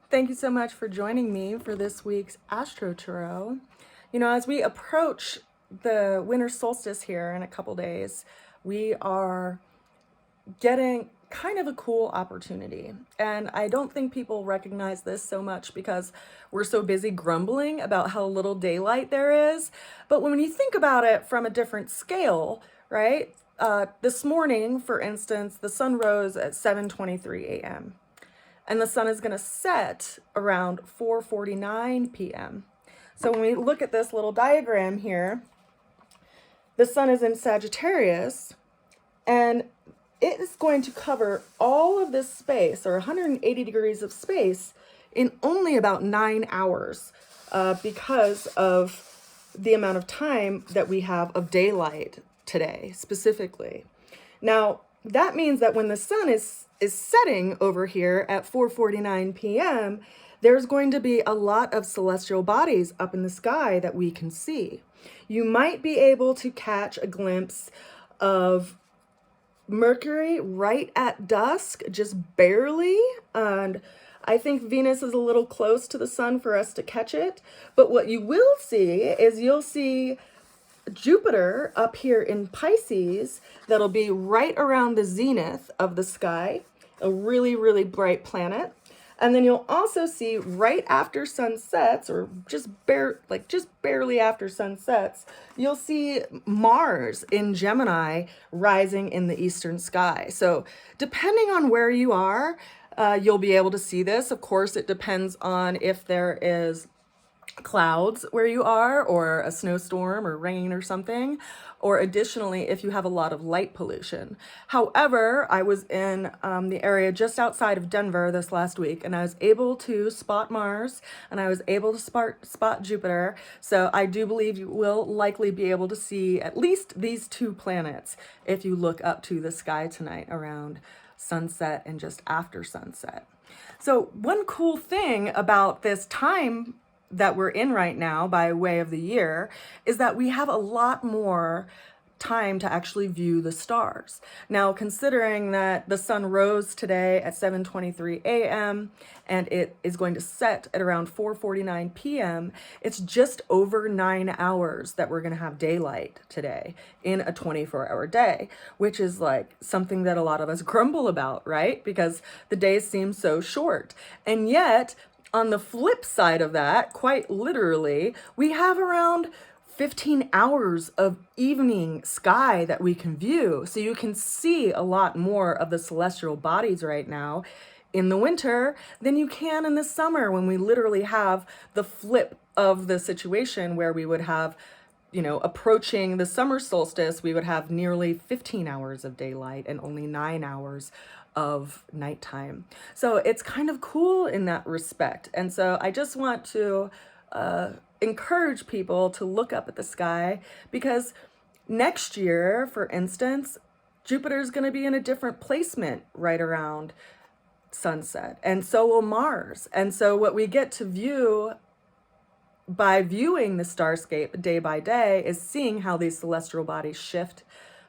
Thank you so much for joining me for this week's Astro Tarot. You know, as we approach the winter solstice here in a couple days, we are getting kind of a cool opportunity. And I don't think people recognize this so much because we're so busy grumbling about how little daylight there is. But when you think about it from a different scale, right? This morning, for instance, the sun rose at 7:23 a.m. and the sun is going to set around 4:49 p.m. So when we look at this little diagram here, the sun is in Sagittarius, and it is going to cover all of this space, or 180 degrees of space, in only about 9 hours because of the amount of time that we have of daylight today, specifically. Now, that means that when the sun is setting over here at 4:49 p.m., there's going to be a lot of celestial bodies up in the sky that we can see. You might be able to catch a glimpse of Mercury right at dusk, just barely, and I think Venus is a little close to the sun for us to catch it. But what you will see is you'll see Jupiter up here in Pisces that'll be right around the zenith of the sky, a really, really bright planet. And then you'll also see right after sunsets, or just barely after sunsets, you'll see Mars in Gemini rising in the eastern sky. So depending on where you are, you'll be able to see this. Of course, it depends on if there is clouds where you are, or a snowstorm or rain or something, or additionally if you have a lot of light pollution. However, I was in the area just outside of Denver this last week, and I was able to spot Mars, and I was able to spot Jupiter. So I do believe you will likely be able to see at least these two planets if you look up to the sky tonight around sunset and just after sunset. So one cool thing about this time that we're in right now by way of the year is that we have a lot more time to actually view the stars. Now, considering that the sun rose today at 7:23 a.m. and it is going to set at around 4:49 p.m., it's just over 9 hours that we're going to have daylight today in a 24-hour day, which is like something that a lot of us grumble about, right? Because the days seem so short. And yet, on the flip side of that, quite literally, we have around 15 hours of evening sky that we can view. So you can see a lot more of the celestial bodies right now in the winter than you can in the summer, when we literally have the flip of the situation where we would have, you know, approaching the summer solstice, we would have nearly 15 hours of daylight and only 9 hours of nighttime. So it's kind of cool in that respect. And so I just want to encourage people to look up at the sky, because next year, for instance, Jupiter is going to be in a different placement right around sunset, and so will Mars. And so what we get to view by viewing the starscape day by day is seeing how these celestial bodies shift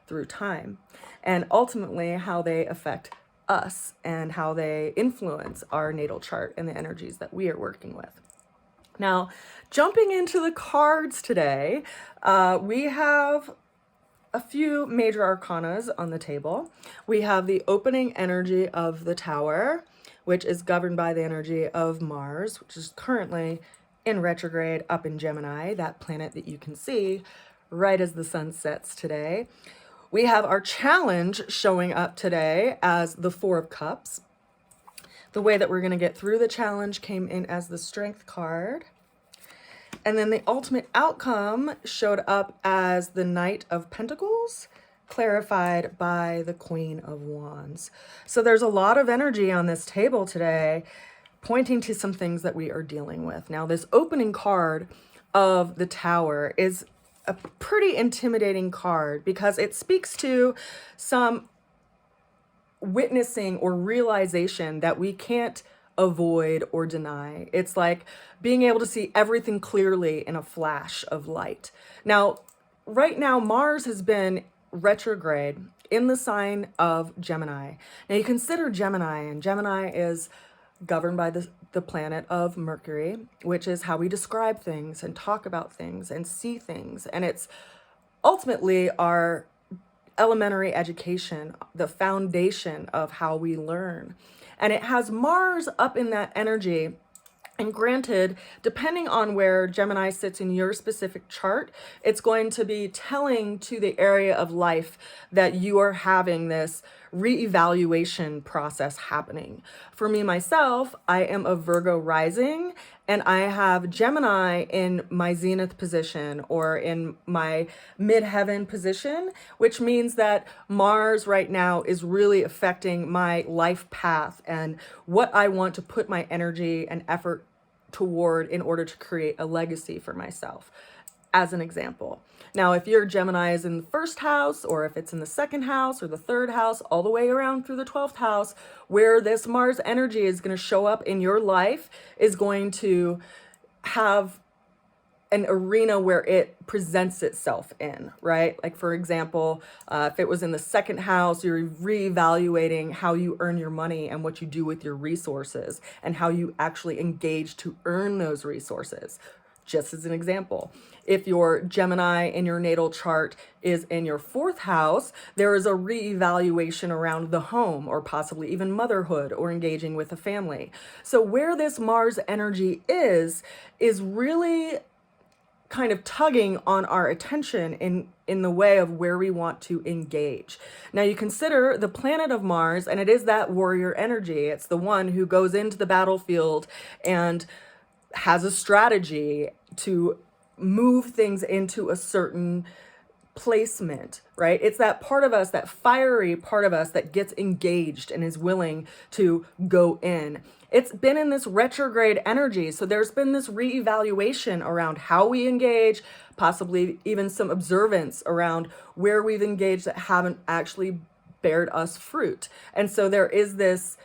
through time, and ultimately how they affect us and how they influence our natal chart and the energies that we are working with. Now, jumping into the cards today, we have a few major arcanas on the table. We have the opening energy of the Tower, which is governed by the energy of Mars, which is currently in retrograde up in Gemini, that planet that you can see right as the sun sets today. We have our challenge showing up today as the Four of Cups. The way that we're going to get through the challenge came in as the Strength card. And then the ultimate outcome showed up as the Knight of Pentacles, clarified by the Queen of Wands. So there's a lot of energy on this table today, pointing to some things that we are dealing with. Now, this opening card of the Tower is a pretty intimidating card because it speaks to some witnessing or realization that we can't avoid or deny. It's like being able to see everything clearly in a flash of light. Now, right now, Mars has been retrograde in the sign of Gemini. Now, you consider Gemini, and Gemini is governed by the planet of Mercury, which is how we describe things and talk about things and see things. And it's ultimately our elementary education, the foundation of how we learn. And it has Mars up in that energy. And granted, depending on where Gemini sits in your specific chart, it's going to be telling to the area of life that you are having this reevaluation process happening. For me, myself, I am a Virgo rising, and I have Gemini in my zenith position or in my midheaven position, which means that Mars right now is really affecting my life path and what I want to put my energy and effort toward in order to create a legacy for myself, as an example. Now, if your Gemini is in the first house, or if it's in the second house or the third house, all the way around through the 12th house, where this Mars energy is going to show up in your life is going to have an arena where it presents itself in, right? Like, for example, if it was in the second house, you're reevaluating how you earn your money and what you do with your resources and how you actually engage to earn those resources. Just as an example, if your Gemini in your natal chart is in your fourth house, there is a reevaluation around the home or possibly even motherhood or engaging with a family. So where this Mars energy is really kind of tugging on our attention in the way of where we want to engage. Now, you consider the planet of Mars, and it is that warrior energy. It's the one who goes into the battlefield and has a strategy to move things into a certain placement, right? It's that part of us, that fiery part of us that gets engaged and is willing to go in. It's been in this retrograde energy. So there's been this reevaluation around how we engage, possibly even some observance around where we've engaged that haven't actually bared us fruit. And so there is this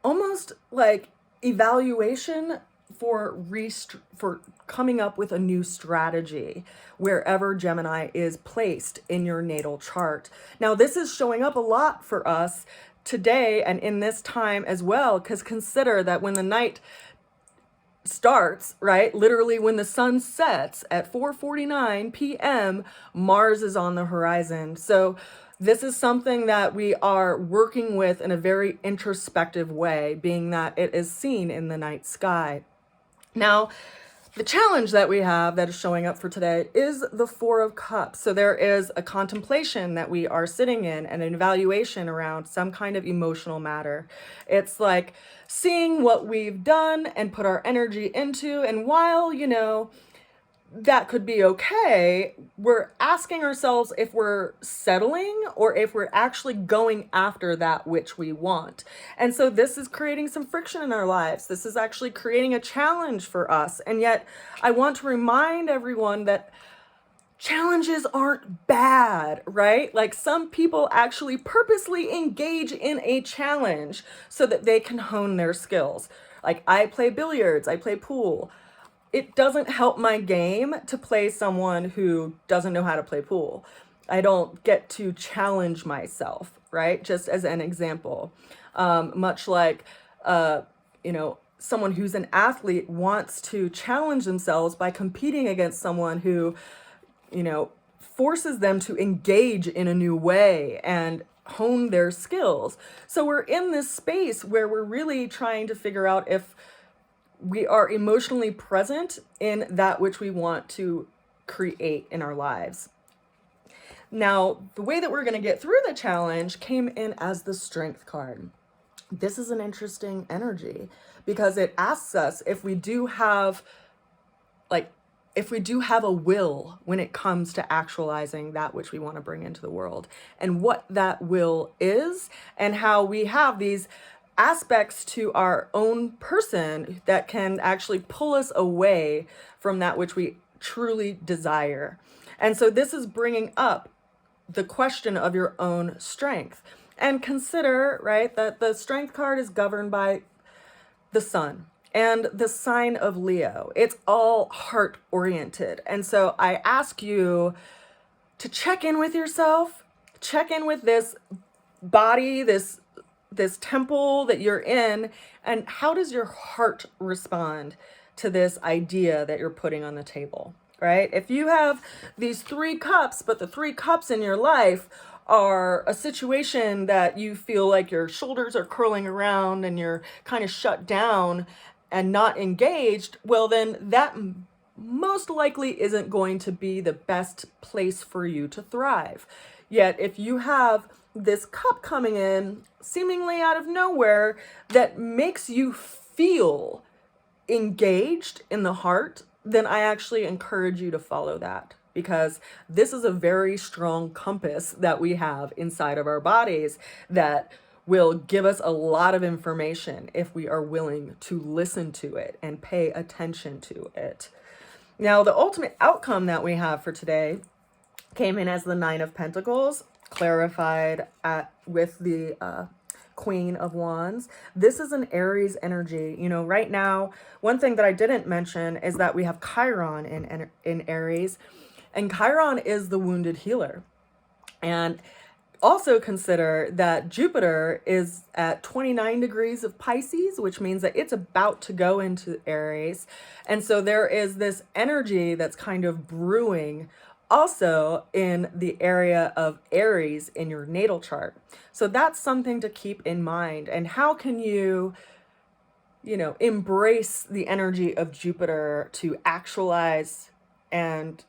almost like evaluation for coming up with a new strategy wherever Gemini is placed in your natal chart. Now, this is showing up a lot for us today and in this time as well, because consider that when the night starts, right, literally when the sun sets at 4:49 p.m., Mars is on the horizon. So this is something that we are working with in a very introspective way, being that it is seen in the night sky. Now, the challenge that we have that is showing up for today is the Four of Cups. So there is a contemplation that we are sitting in and an evaluation around some kind of emotional matter. It's like seeing what we've done and put our energy into, and while, that could be okay, we're asking ourselves if we're settling or if we're actually going after that which we want. And so this is creating some friction in our lives. This is actually creating a challenge for us. And yet I want to remind everyone that challenges aren't bad, right? Like, some people actually purposely engage in a challenge so that they can hone their skills. Like, I play billiards, I play pool. It doesn't help my game to play someone who doesn't know how to play pool. I don't get to challenge myself, right? Just as an example. Much like, someone who's an athlete wants to challenge themselves by competing against someone who, forces them to engage in a new way and hone their skills. So we're in this space where we're really trying to figure out if we are emotionally present in that which we want to create in our lives. Now, the way that we're going to get through the challenge came in as the Strength card. This is an interesting energy because it asks us if we do have a will when it comes to actualizing that which we want to bring into the world, and what that will is, and how we have these aspects to our own person that can actually pull us away from that which we truly desire. And so this is bringing up the question of your own strength. And consider, right, that the Strength card is governed by the sun and the sign of Leo. It's all heart oriented. And so I ask you to check in with yourself, check in with this body, this this temple that you're in, and how does your heart respond to this idea that you're putting on the table, right? If you have these 3 cups, but the 3 cups in your life are a situation that you feel like your shoulders are curling around and you're kind of shut down and not engaged, well, then that most likely isn't going to be the best place for you to thrive. Yet if you have this cup coming in seemingly out of nowhere that makes you feel engaged in the heart, then I actually encourage you to follow that, because this is a very strong compass that we have inside of our bodies that will give us a lot of information if we are willing to listen to it and pay attention to it. Now, the ultimate outcome that we have for today came in as the Knight of Pentacles, clarified with the Queen of Wands. This is an Aries energy. You know, right now, one thing that I didn't mention is that we have Chiron in Aries, and Chiron is the wounded healer. And also consider that Jupiter is at 29 degrees of Pisces, which means that it's about to go into Aries. And so there is this energy that's kind of brewing also in the area of Aries in your natal chart. So that's something to keep in mind. And how can you, embrace the energy of Jupiter to actualize and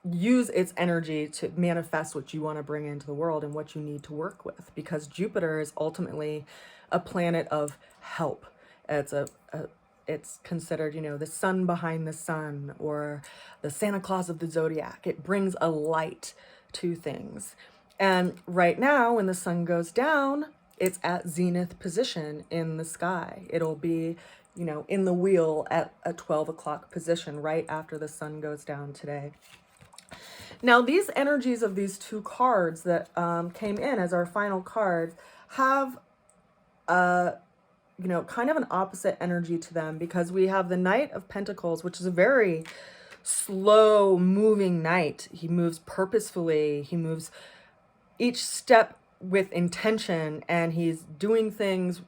use its energy to manifest what you want to bring into the world and what you need to work with? Because Jupiter is ultimately a planet of help. It's considered, the sun behind the sun, or the Santa Claus of the zodiac. It brings a light to things. And right now, when the sun goes down, it's at zenith position in the sky. It'll be, in the wheel at a 12 o'clock position right after the sun goes down today. Now, these energies of these 2 cards that came in as our final cards have kind of an opposite energy to them, because we have the Knight of Pentacles, which is a very slow moving knight. He moves purposefully. He moves each step with intention, and he's doing things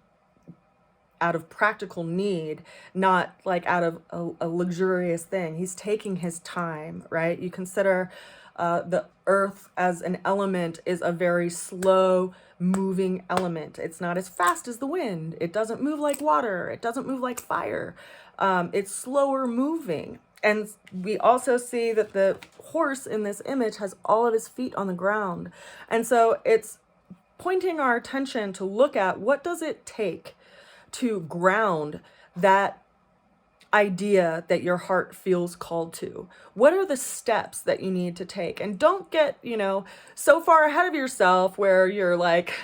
out of practical need, not like out of a luxurious thing. He's taking his time, right? You consider the earth as an element is a very slow moving element. It's not as fast as the wind. It doesn't move like water. It doesn't move like fire. It's slower moving. And we also see that the horse in this image has all of his feet on the ground. And so it's pointing our attention to look at, what does it take to ground that idea that your heart feels called to? What are the steps that you need to take? And don't get, so far ahead of yourself where you're like,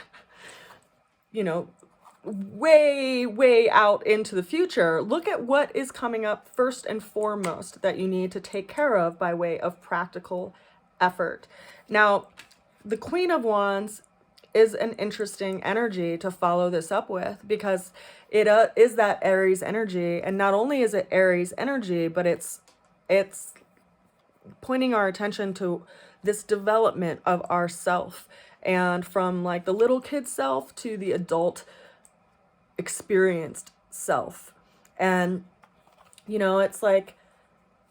way out into the future. Look at what is coming up first and foremost that you need to take care of by way of practical effort. Now, the Queen of Wands is an interesting energy to follow this up with, because it is that Aries energy. And not only is it Aries energy, but it's pointing our attention to this development of ourself, and from like the little kid self to the adult experienced self. And it's like,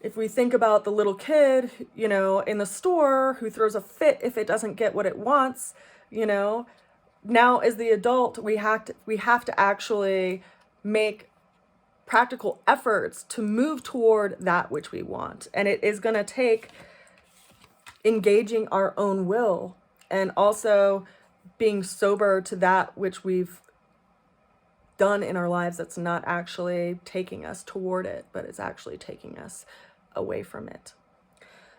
if we think about the little kid, in the store who throws a fit if it doesn't get what it wants, now as the adult, we have to actually make practical efforts to move toward that which we want. And it is going to take engaging our own will, and also being sober to that which we've done in our lives that's not actually taking us toward it, but it's actually taking us away from it.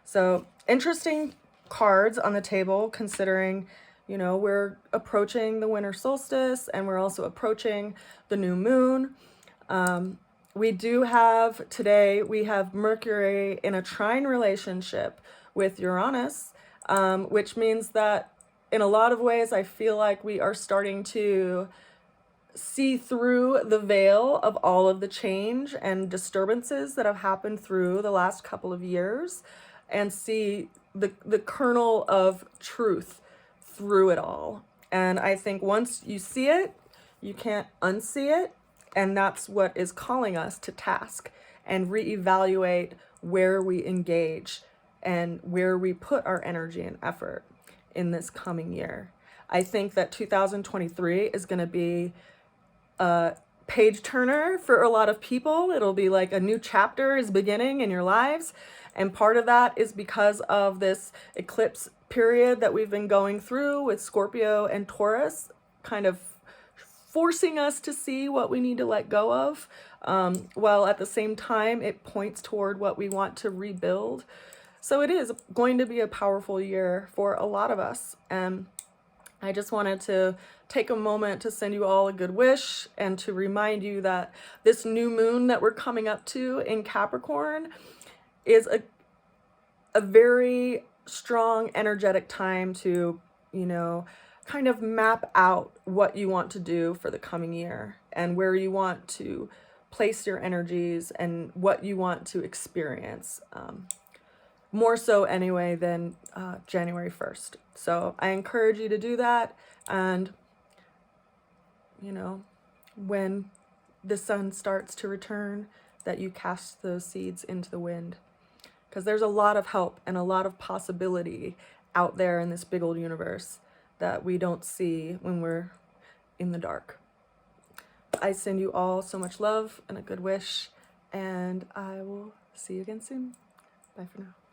So interesting cards on the table, considering, we're approaching the winter solstice, and we're also approaching the new moon. We do have today, we have Mercury in a trine relationship with Uranus, which means that in a lot of ways, I feel like we are starting to see through the veil of all of the change and disturbances that have happened through the last couple of years, and see the kernel of truth through it all. And I think once you see it, you can't unsee it. And that's what is calling us to task and reevaluate where we engage and where we put our energy and effort in this coming year. I think that 2023 is going to be a page turner for a lot of people. It'll be like a new chapter is beginning in your lives. And part of that is because of this eclipse period that we've been going through with Scorpio and Taurus, kind of forcing us to see what we need to let go of, while at the same time it points toward what we want to rebuild. So it is going to be a powerful year for a lot of us. And I just wanted to take a moment to send you all a good wish and to remind you that this new moon that we're coming up to in Capricorn is a very strong, energetic time to, kind of map out what you want to do for the coming year and where you want to place your energies and what you want to experience. More so anyway than January 1st. So I encourage you to do that. And, when the sun starts to return, that you cast those seeds into the wind. Because there's a lot of help and a lot of possibility out there in this big old universe that we don't see when we're in the dark. I send you all so much love and a good wish, and I will see you again soon. Bye for now.